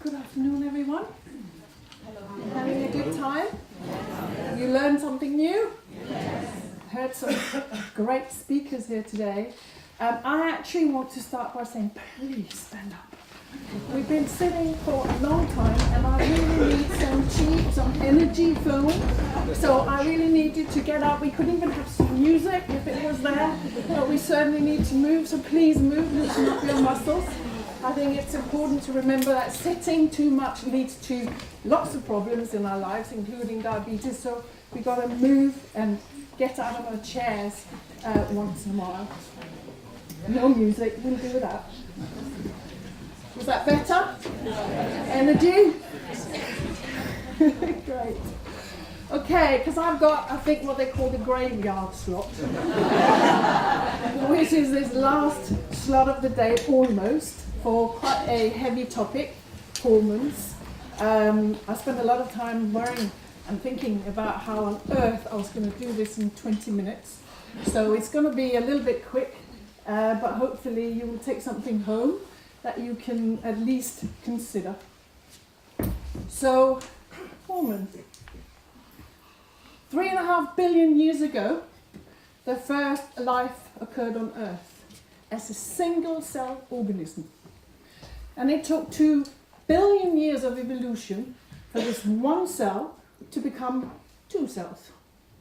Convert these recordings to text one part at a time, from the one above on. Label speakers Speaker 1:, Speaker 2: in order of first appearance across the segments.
Speaker 1: Good afternoon, everyone. Hello. Having a good time? You learned something new? Heard some great speakers here today. I actually want to start by saying, please stand up. We've been sitting for a long time and I really need some energy film. So I really need you to get up. We could even have some music if it was there, but we certainly need to move. So please move, loosen up your muscles. I think it's important to remember that sitting too much leads to lots of problems in our lives, including diabetes. So we've got to move and get out of our chairs once in a while. No music, we'll do that. Was that better? Energy? Great. Okay, because I've got, I think, what they call the graveyard slot, which is this last slot of the day almost, for quite a heavy topic, hormones. I spent a lot of time worrying and thinking about how on earth I was going to do this in 20 minutes. So it's going to be a little bit quick, but hopefully you will take something home that you can at least consider. So, hormones. 3.5 billion years ago, the first life occurred on Earth as a single-cell organism. And it took 2 billion years of evolution for this one cell to become 2 cells.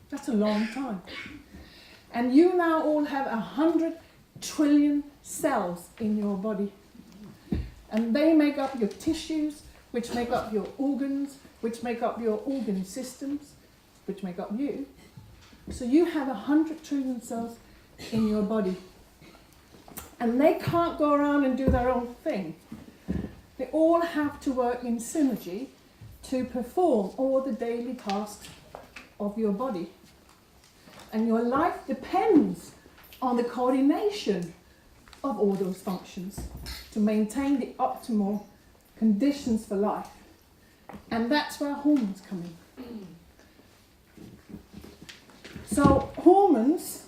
Speaker 1: That's a long time. And you now all have 100 trillion cells in your body. And they make up your tissues, which make up your organs, which make up your organ systems, which make up you. So you have 100 trillion cells in your body. And they can't go around and do their own thing. They all have to work in synergy to perform all the daily tasks of your body. And your life depends on the coordination of all those functions to maintain the optimal conditions for life. And that's where hormones come in. So hormones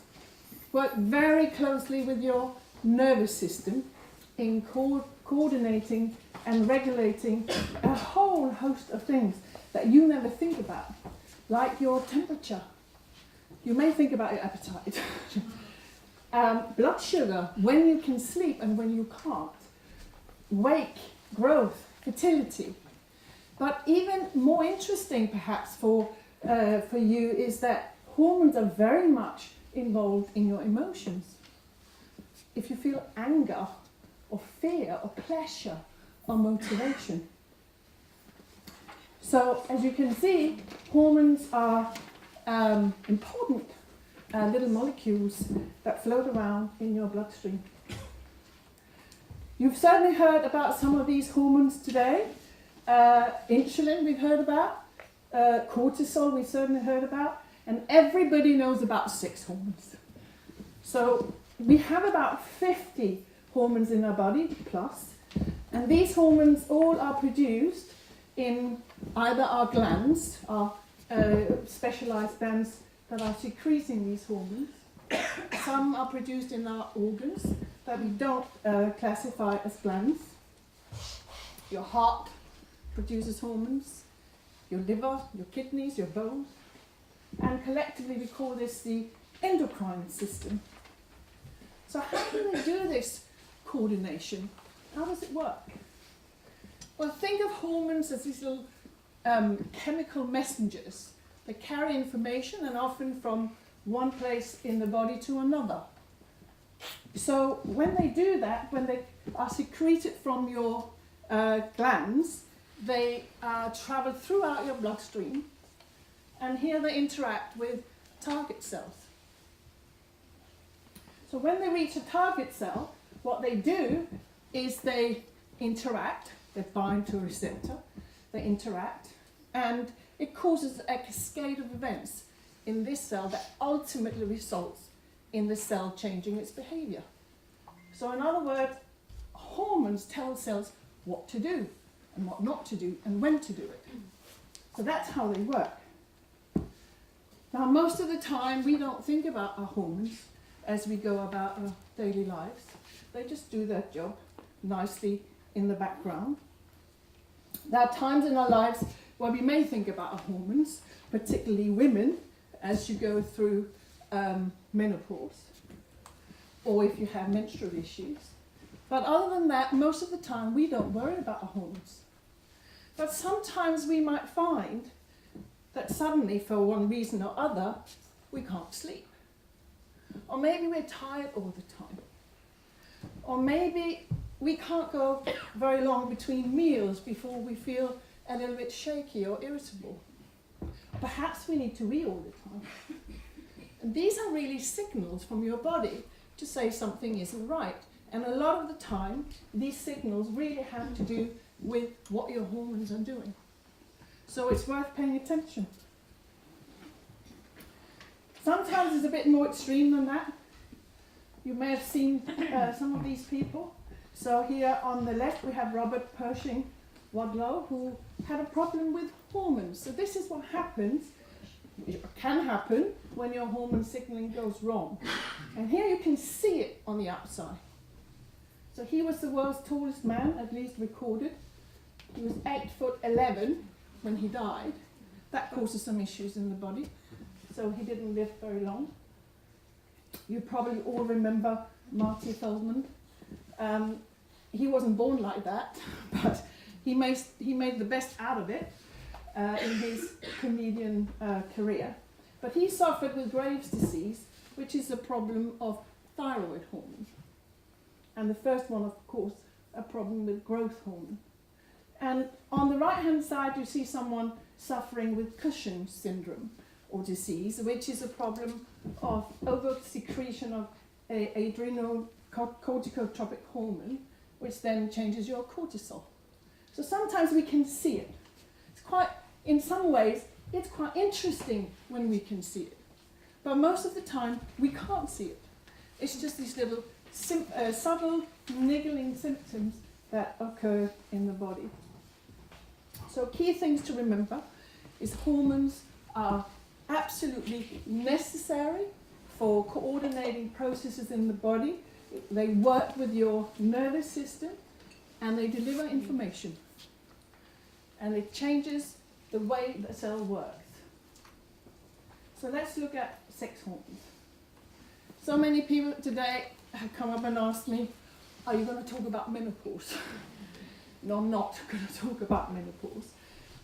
Speaker 1: work very closely with your nervous system in coordinating and regulating a whole host of things that you never think about, like your temperature. You may think about your appetite. Blood sugar, when you can sleep and when you can't. Weight, growth, fertility. But even more interesting perhaps for you is that hormones are very much involved in your emotions. If you feel anger or fear or pleasure or motivation. So as you can see, hormones are important little molecules that float around in your bloodstream. You've certainly heard about some of these hormones today. Insulin we've heard about, cortisol we've certainly heard about, and everybody knows about sex hormones. So we have about 50 hormones in our body, plus, and these hormones all are produced in either our glands, our specialized glands that are secreting these hormones. Some are produced in our organs that we don't classify as glands. Your heart produces hormones, your liver, your kidneys, your bones, and collectively we call this the endocrine system. So how do they do this coordination? How does it work? Well, think of hormones as these little chemical messengers. They carry information and often from one place in the body to another. So when they do that, when they are secreted from your glands, they travel throughout your bloodstream, and here they interact with target cells. So when they reach a target cell, what they do is they interact, they bind to a receptor, they interact, and it causes a cascade of events in this cell that ultimately results in the cell changing its behavior. So in other words, hormones tell cells what to do and what not to do and when to do it. So that's how they work. Now most of the time we don't think about our hormones as we go about our daily lives. They just do their job nicely in the background. There are times in our lives where we may think about our hormones, particularly women, as you go through menopause, or if you have menstrual issues. But other than that, most of the time we don't worry about our hormones. But sometimes we might find that suddenly, for one reason or other, we can't sleep. Or maybe we're tired all the time. Or maybe we can't go very long between meals before we feel a little bit shaky or irritable. Perhaps we need to wee all the time. And these are really signals from your body to say something isn't right. And a lot of the time, these signals really have to do with what your hormones are doing. So it's worth paying attention. Sometimes it's a bit more extreme than that. You may have seen some of these people. So here on the left we have Robert Pershing Wadlow, who had a problem with hormones. So this is what happens, it can happen, when your hormone signaling goes wrong. And here you can see it on the outside. So he was the world's tallest man, at least recorded. He was 8'11" when he died. That causes some issues in the body. So he didn't live very long. You probably all remember Marty Feldman. He wasn't born like that, but he made the best out of it in his comedian career. But he suffered with Graves' disease, which is a problem of thyroid hormone. And the first one, of course, a problem with growth hormone. And on the right-hand side, you see someone suffering with Cushing's syndrome or disease, which is a problem of over-secretion of adrenocorticotropic hormone, which then changes your cortisol. So sometimes we can see it. In some ways, it's quite interesting when we can see it. But most of the time, we can't see it. It's just these little subtle, niggling symptoms that occur in the body. So key things to remember is hormones are absolutely necessary for coordinating processes in the body. They work with your nervous system and they deliver information. And it changes the way the cell works. So let's look at sex hormones. So many people today have come up and asked me, are you going to talk about menopause? No, I'm not going to talk about menopause.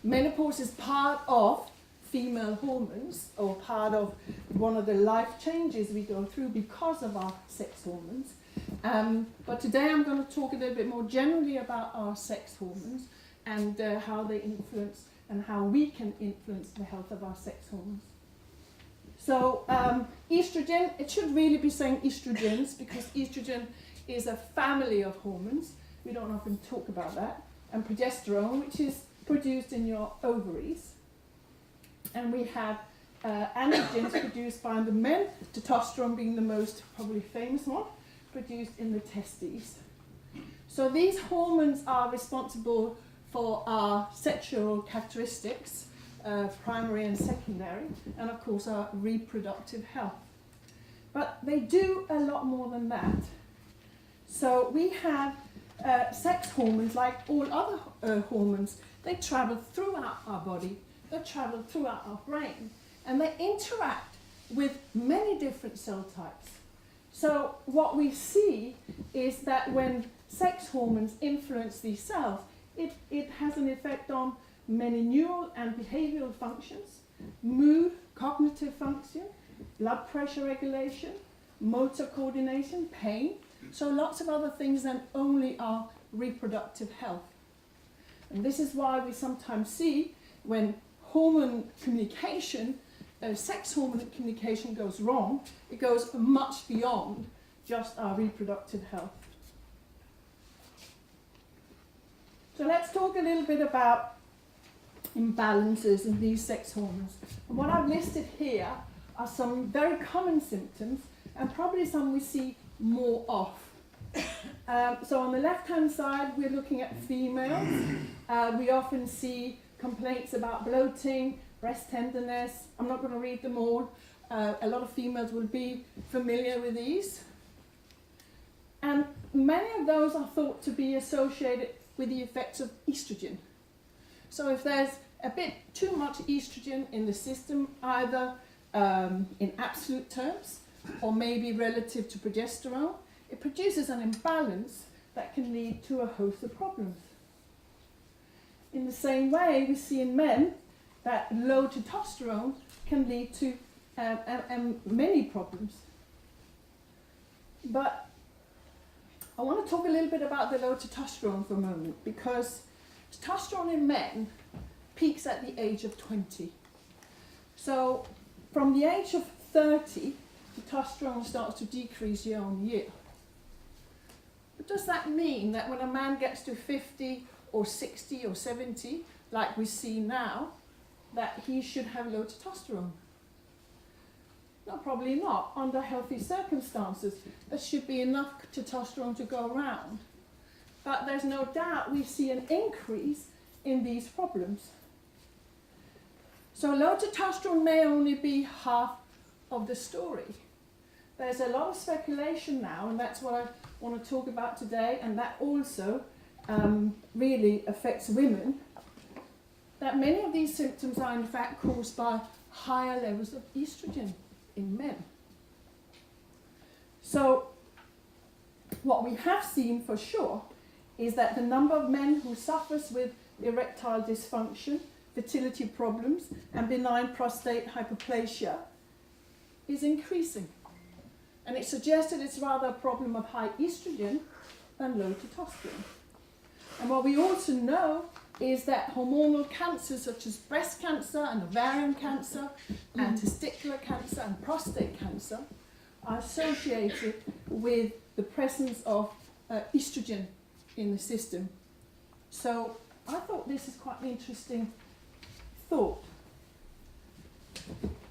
Speaker 1: Menopause is part of female hormones, or part of one of the life changes we go through because of our sex hormones. But today I'm going to talk a little bit more generally about our sex hormones and how they influence and how we can influence the health of our sex hormones. So estrogen, it should really be saying estrogens because estrogen is a family of hormones. We don't often talk about that. And progesterone, which is produced in your ovaries. And we have androgens produced by the men, testosterone being the most probably famous one, produced in the testes. So these hormones are responsible for our sexual characteristics, primary and secondary, and of course our reproductive health. But they do a lot more than that. So we have sex hormones, like all other hormones. They travel throughout our body, they travel throughout our brain, and they interact with many different cell types. So what we see is that when sex hormones influence these cells, it has an effect on many neural and behavioral functions, mood, cognitive function, blood pressure regulation, motor coordination, pain, so lots of other things than only our reproductive health. And this is why we sometimes see when hormone communication, sex hormone communication goes wrong, it goes much beyond just our reproductive health. So let's talk a little bit about imbalances in these sex hormones. And what I've listed here are some very common symptoms and probably some we see more of. So on the left-hand side, we're looking at females. We often see complaints about bloating, breast tenderness. I'm not going to read them all. A lot of females will be familiar with these. And many of those are thought to be associated with the effects of estrogen. So if there's a bit too much estrogen in the system, either in absolute terms or maybe relative to progesterone, it produces an imbalance that can lead to a host of problems. In the same way, we see in men that low testosterone can lead to many problems. But I want to talk a little bit about the low testosterone for a moment, because testosterone in men peaks at the age of 20. So from the age of 30, testosterone starts to decrease year on year. But does that mean that when a man gets to 50 or 60 or 70, like we see now, that he should have low testosterone? No, probably not. Under healthy circumstances, there should be enough testosterone to go around. But there's no doubt we see an increase in these problems. So low testosterone may only be half of the story. There's a lot of speculation now, and that's what I want to talk about today, and that also really affects women, that many of these symptoms are in fact caused by higher levels of estrogen in men. So what we have seen for sure is that the number of men who suffers with erectile dysfunction, fertility problems, and benign prostate hyperplasia is increasing. And it suggests that it's rather a problem of high estrogen than low testosterone. And what we also know is that hormonal cancers such as breast cancer and ovarian cancer and testicular cancer and prostate cancer are associated with the presence of estrogen in the system. So I thought this is quite an interesting thought.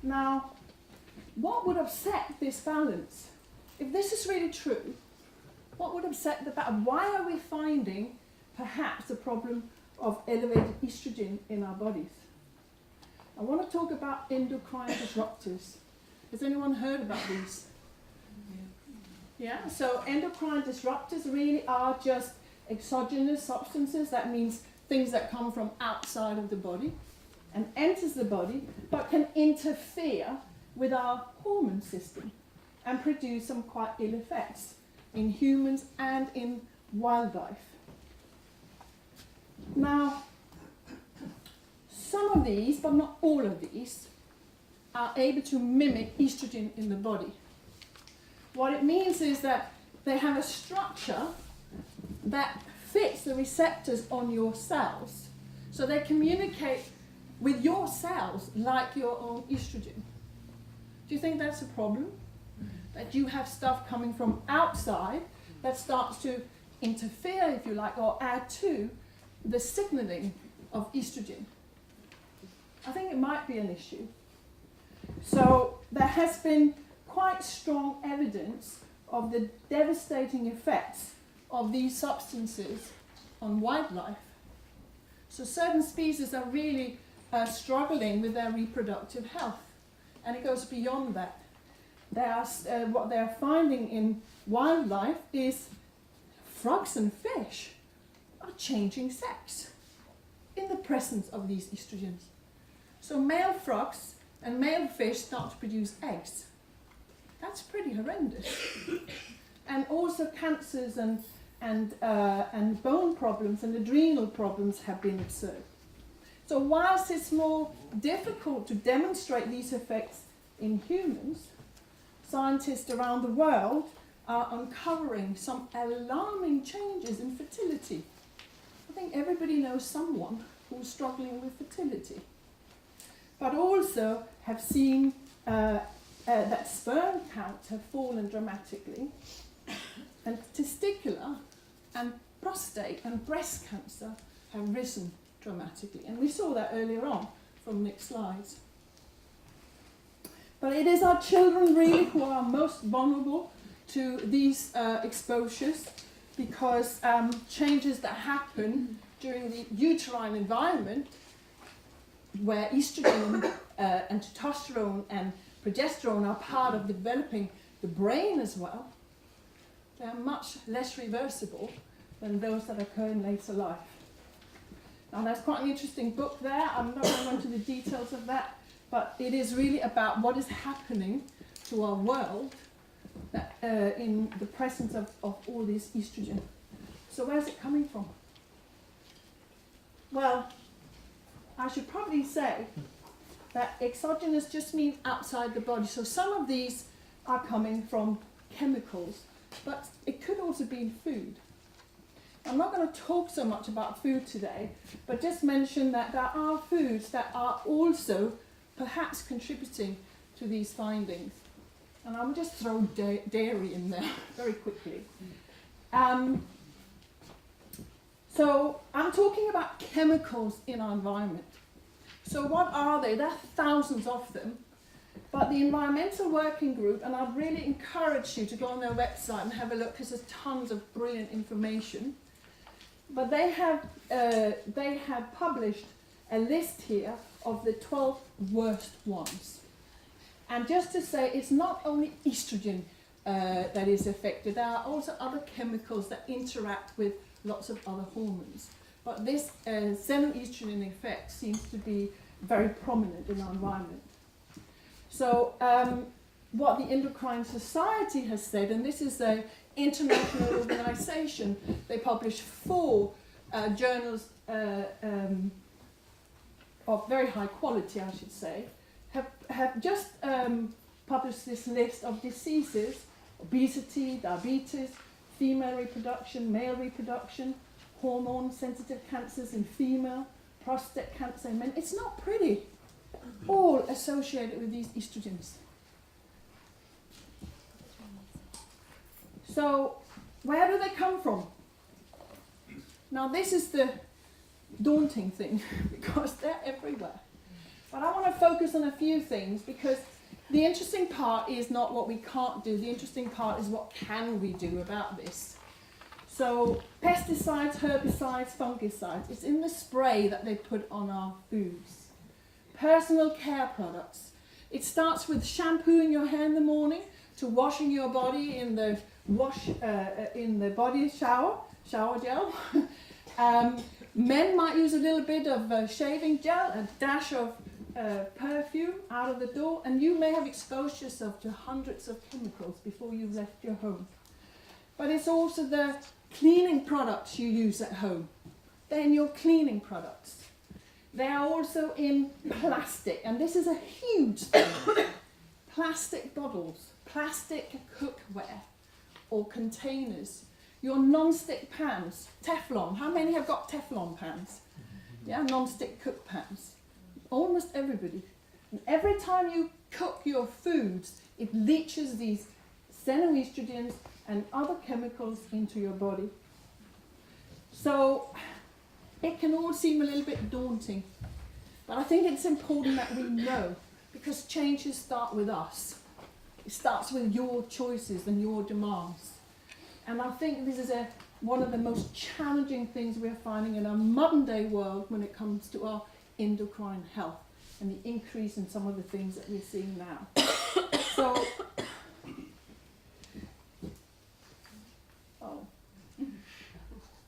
Speaker 1: Now, what would upset this balance? If this is really true, what would upset the balance? Why are we finding perhaps a problem of elevated estrogen in our bodies? I want to talk about endocrine disruptors. Has anyone heard about these? Yeah, so endocrine disruptors really are just exogenous substances. That means things that come from outside of the body and enters the body, but can interfere with our hormone system and produce some quite ill effects in humans and in wildlife. Now, some of these, but not all of these, are able to mimic estrogen in the body. What it means is that they have a structure that fits the receptors on your cells. So they communicate with your cells like your own estrogen. Do you think that's a problem? That you have stuff coming from outside that starts to interfere, if you like, or add to the signaling of estrogen? I think it might be an issue. So there has been quite strong evidence of the devastating effects of these substances on wildlife. So certain species are really struggling with their reproductive health, and it goes beyond that. What they're finding in wildlife is frogs and fish are changing sex in the presence of these estrogens. So male frogs and male fish start to produce eggs. That's pretty horrendous. And also cancers and bone problems and adrenal problems have been observed. So whilst it's more difficult to demonstrate these effects in humans, scientists around the world are uncovering some alarming changes in fertility. I think everybody knows someone who's struggling with fertility, but also have seen that sperm counts have fallen dramatically, and testicular and prostate and breast cancer have risen dramatically. And we saw that earlier on from Nick's slides. But it is our children really who are most vulnerable to these exposures, because changes that happen during the uterine environment, where estrogen and testosterone and progesterone are part of developing the brain as well, they are much less reversible than those that occur in later life. Now that's quite an interesting book there. I'm not going to go into the details of that, but it is really about what is happening to our world that, in the presence of all this estrogen. So where's it coming from? Well, I should probably say that exogenous just means outside the body. So some of these are coming from chemicals, but it could also be in food. I'm not going to talk so much about food today, but just mention that there are foods that are also perhaps contributing to these findings. And I'll just throw dairy in there very quickly. So I'm talking about chemicals in our environment. So what are they? There are thousands of them. But the Environmental Working Group, and I'd really encourage you to go on their website and have a look because there's tons of brilliant information. But they have published a list here of the 12 worst ones. And just to say, it's not only estrogen that is affected, there are also other chemicals that interact with lots of other hormones. But this xenoestrogen effect seems to be very prominent in our environment. So what the Endocrine Society has said, and this is an international organization, they publish 4 journals of very high quality, I should say, have just published this list of diseases: obesity, diabetes, female reproduction, male reproduction, hormone-sensitive cancers in female, prostate cancer in men. It's not pretty. All associated with these estrogens. So, where do they come from? Now, this is the daunting thing, because they're everywhere. But I want to focus on a few things, because the interesting part is not what we can't do. The interesting part is what can we do about this. So, pesticides, herbicides, fungicides, it's in the spray that they put on our foods. Personal care products. It starts with shampooing your hair in the morning to washing your body in the body shower gel. Men might use a little bit of shaving gel, a dash of perfume out of the door, and you may have exposed yourself to hundreds of chemicals before you've left your home. But it's also the cleaning products you use at home. They're in your cleaning products. They are also in plastic, and this is a huge thing. Plastic bottles, plastic cookware or containers, your non-stick pans, Teflon. How many have got Teflon pans? Yeah, non-stick cook pans. Almost everybody. And every time you cook your foods, it leaches these xenoestrogens and other chemicals into your body. So it can all seem a little bit daunting, but I think it's important that we know, because changes start with us. It starts with your choices and your demands. And I think this is one of the most challenging things we're finding in our modern day world when it comes to our endocrine health and the increase in some of the things that we're seeing now. So,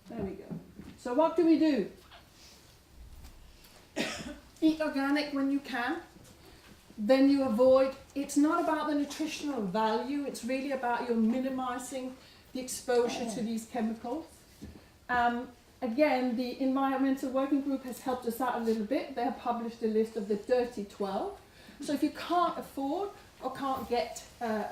Speaker 1: there we go. So what do we do? Eat organic when you can. Then you avoid, it's not about the nutritional value, it's really about you minimizing the exposure to these chemicals. Again, the Environmental Working Group has helped us out a little bit. They have published a list of the dirty 12. So if you can't afford or can't get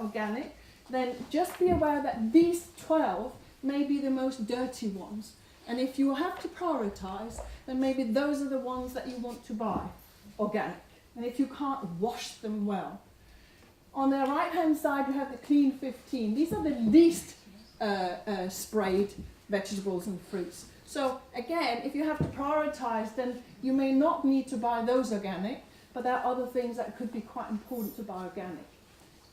Speaker 1: organic, then just be aware that these 12 may be the most dirty ones. And if you have to prioritize, then maybe those are the ones that you want to buy organic. And if you can't wash them well. On the right-hand side, you have the Clean 15. These are the least sprayed vegetables and fruits. So again, if you have to prioritize, then you may not need to buy those organic, but there are other things that could be quite important to buy organic.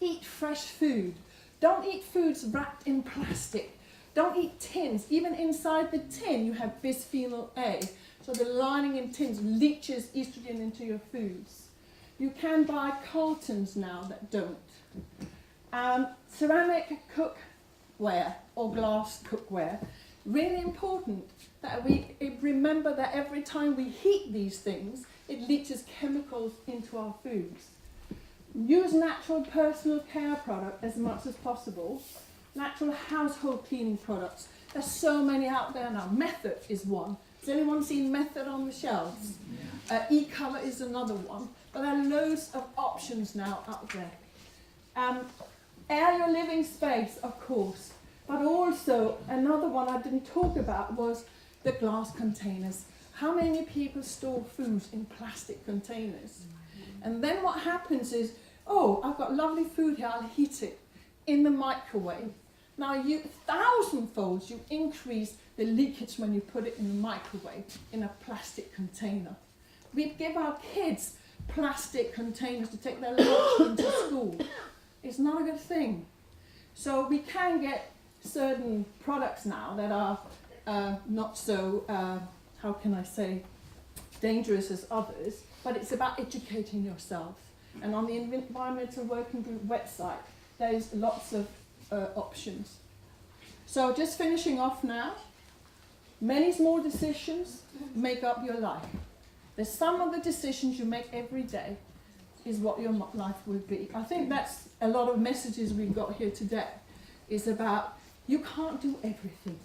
Speaker 1: Eat fresh food. Don't eat foods wrapped in plastic. Don't eat tins. Even inside the tin, you have bisphenol A. So the lining in tins leaches estrogen into your foods. You can buy cartons now that don't. Ceramic cookware or glass cookware Really important that we remember that every time we heat these things, it leaches chemicals into our foods. Use natural personal care products as much as possible. Natural household cleaning products. There's so many out there now. Method is one. Has anyone seen Method on the shelves? E-Color is another one. But there are loads of options now out there. Air your living space, of course. But also, another one I didn't talk about was the glass containers. How many people store food in plastic containers? And then what happens is, oh, I've got lovely food here, I'll heat it in the microwave. Now, you 1,000-fold you increase the leakage when you put it in the microwave in a plastic container. We give our kids plastic containers to take their lunch into school. It's not a good thing. So we can get certain products now that are not so, how can I say, dangerous as others, but it's about educating yourself. And on the Environmental Working Group website, there's lots of options. So just finishing off now, many small decisions make up your life. The sum of the decisions you make every day is what your life will be. I think that's a lot of messages we got here today, is about you can't do everything.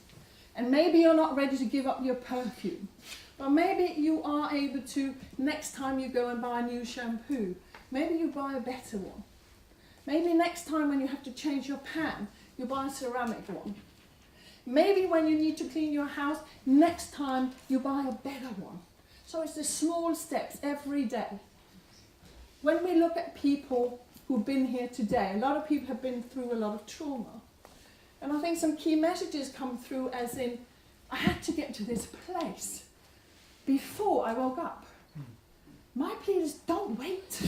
Speaker 1: And maybe you're not ready to give up your perfume. But maybe you are able to, next time you go and buy a new shampoo, maybe you buy a better one. Maybe next time when you have to change your pan, you buy a ceramic one. Maybe when you need to clean your house, next time you buy a better one. So it's the small steps every day. When we look at people who've been here today, a lot of people have been through a lot of trauma. And I think some key messages come through as in, I had to get to this place before I woke up. My plea is don't wait.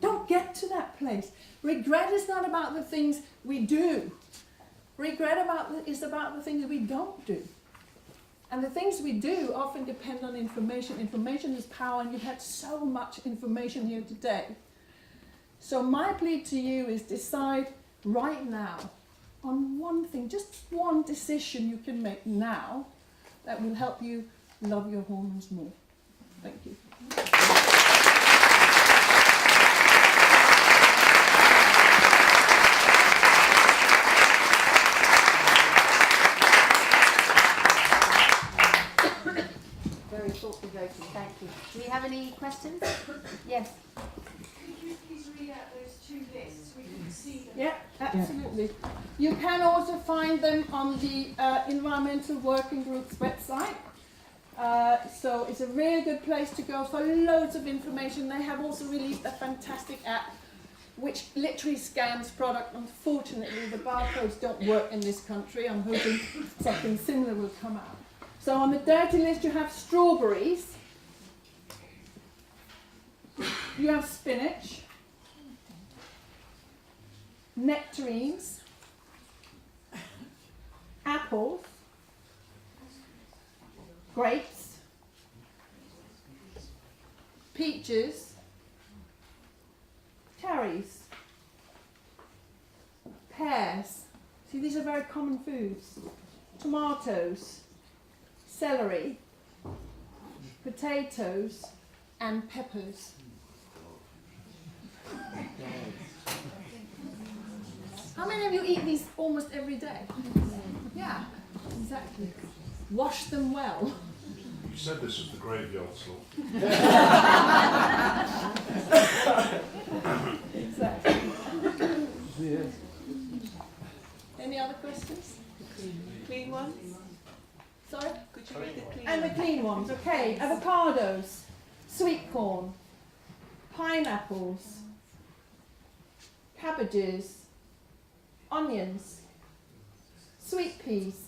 Speaker 1: Don't get to that place. Regret is not about the things we do. Regret is about the things we don't do. And the things we do often depend on information. Information is power, and you've had so much information here today. So my plea to you is decide right now on one thing, just one decision you can make now that will help you love your hormones more. Thank you.
Speaker 2: Very thought-provoking, thank you. Do we have any questions? Yes.
Speaker 3: Could you please read out those two lists? We can see them.
Speaker 1: Yeah, absolutely. Yeah. You can also find them on the Environmental Working Group's website. So it's a really good place to go for loads of information. They have also released a fantastic app which literally scans product. Unfortunately, the barcodes don't work in this country. I'm hoping something similar will come out. So on the dirty list you have strawberries, you have spinach, nectarines, apples, grapes, peaches, cherries, pears. See, these are very common foods. Tomatoes, celery, potatoes, and peppers. How many of you eat these almost every day? Yeah, exactly. Wash them well.
Speaker 4: You said this was the graveyard slot.
Speaker 1: Exactly. Any other questions?
Speaker 3: Clean ones?
Speaker 1: Sorry?
Speaker 3: Could you read the clean
Speaker 1: And the clean ones, okay. Avocados, sweet corn, pineapples, cabbages, onions, sweet peas,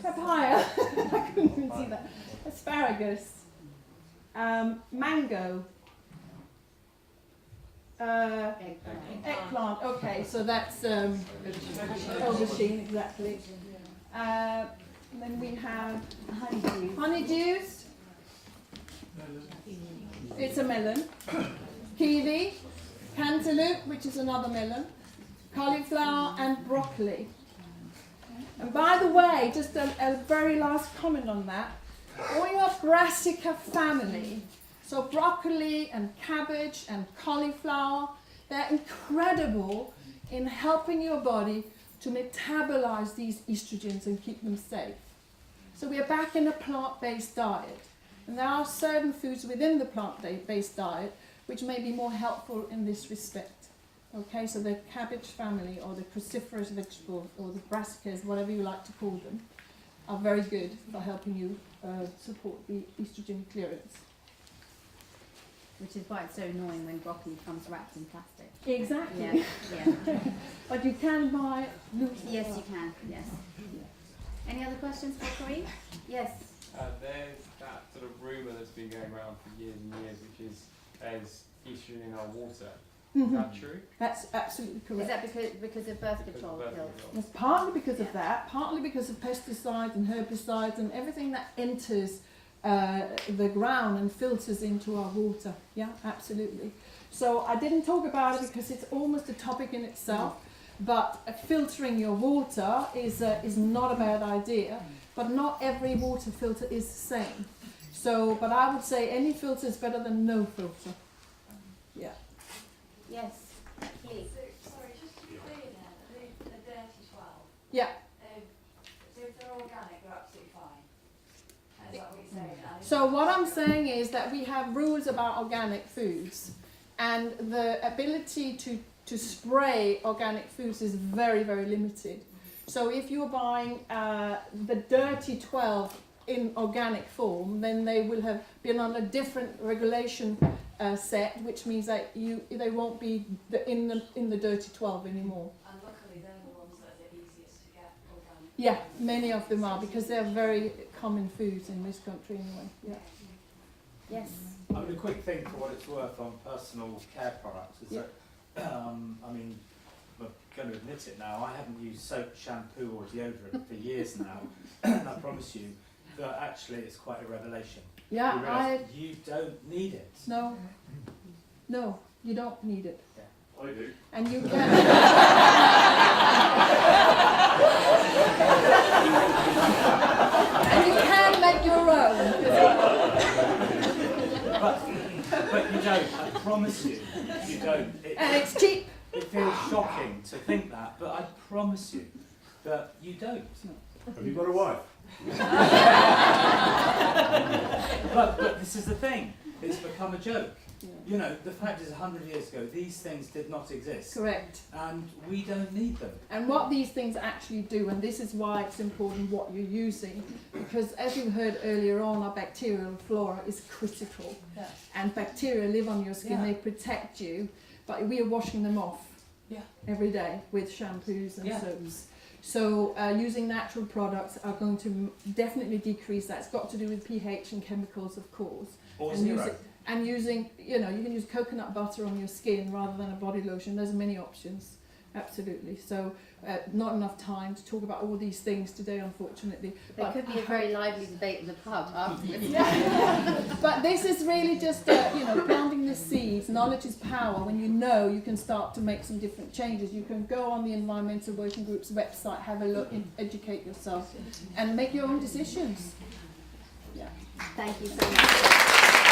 Speaker 1: papaya, I couldn't even see that, asparagus, mango, eggplant, okay, so that's aubergine, exactly. Then we have honeydews, it's a melon, kiwi, cantaloupe, which is another melon, cauliflower and broccoli. And by the way, just a very last comment on that. All your brassica family, so broccoli and cabbage and cauliflower, they're incredible in helping your body to metabolize these estrogens and keep them safe. So we are back in a plant-based diet. And there are certain foods within the plant-based diet which may be more helpful in this respect. Okay, so the cabbage family or the cruciferous vegetables or the brassicas, whatever you like to call them, are very good for helping you support the estrogen clearance.
Speaker 2: Which is why it's so annoying when broccoli comes wrapped in plastic.
Speaker 1: Exactly.
Speaker 2: Yeah, yeah.
Speaker 1: But you can buy loose.
Speaker 2: Yes, you can, yes. Any other questions for Karina? Yes.
Speaker 5: There's that sort of rumour that's been going around for years and years, which is there's estrogen in our water. Is that true?
Speaker 1: That's absolutely correct.
Speaker 2: Is that because of birth control
Speaker 5: Because of birth
Speaker 2: pills?
Speaker 5: control.
Speaker 1: It's partly because of that, partly because of pesticides and herbicides and everything that enters the ground and filters into our water. Yeah, absolutely. So I didn't talk about it because it's almost a topic in itself, but filtering your water is not a bad idea, but not every water filter is the same. So, but I would say any filter is better than no filter. Yeah.
Speaker 2: Yes, please.
Speaker 3: So, sorry, just to be clear then, the dirty 12.
Speaker 1: Yeah.
Speaker 3: So if they're organic, they're absolutely fine. Is that what you're saying?
Speaker 1: So what I'm saying is that we have rules about organic foods, and the ability to spray organic foods is very, very limited. So if you're buying the dirty 12 in organic form, then they will have been on a different regulation set, which means that they won't be in the dirty 12 anymore.
Speaker 3: And luckily they're the ones that are the easiest to get organic.
Speaker 1: Yeah, many of them are, because they're very common foods in this country anyway. Yeah.
Speaker 2: Yes.
Speaker 6: I mean, a quick thing for what it's worth on personal care products is that, I mean, I'm going to admit it now, I haven't used soap, shampoo or deodorant for years now, and I promise you that actually it's quite a revelation.
Speaker 1: Yeah,
Speaker 6: You realise you don't need it.
Speaker 1: No, you don't need it.
Speaker 4: I do.
Speaker 1: And you and you can make your own.
Speaker 6: But you don't, I promise you, you don't.
Speaker 1: And it's cheap.
Speaker 6: It feels shocking to think that, but I promise you that you don't.
Speaker 4: Have you got a wife?
Speaker 6: But this is the thing, it's become a joke. You know, the fact is 100 years ago, these things did not exist.
Speaker 1: Correct.
Speaker 6: And we don't need them.
Speaker 1: And what these things actually do, and this is why it's important what you're using, because as you heard earlier on, our bacterial flora is critical.
Speaker 7: Yeah.
Speaker 1: And bacteria live on your skin,
Speaker 7: Yeah.
Speaker 1: they protect you, but we are washing them off every day with shampoos and soaps. So using natural products are going to definitely decrease that. It's got to do with pH and chemicals, of course.
Speaker 6: Or
Speaker 1: And
Speaker 6: zero.
Speaker 1: using, you know, you can use coconut butter on your skin rather than a body lotion. There's many options, absolutely. So not enough time to talk about all these things today, unfortunately.
Speaker 2: There could be a very lively debate in the pub afterwards.
Speaker 1: But this is really just, you know, planting the seeds. Knowledge is power. When you know, you can start to make some different changes. You can go on the Environmental Working Group's website, have a look, and educate yourself, and make your own decisions. Yeah.
Speaker 2: Thank you so much.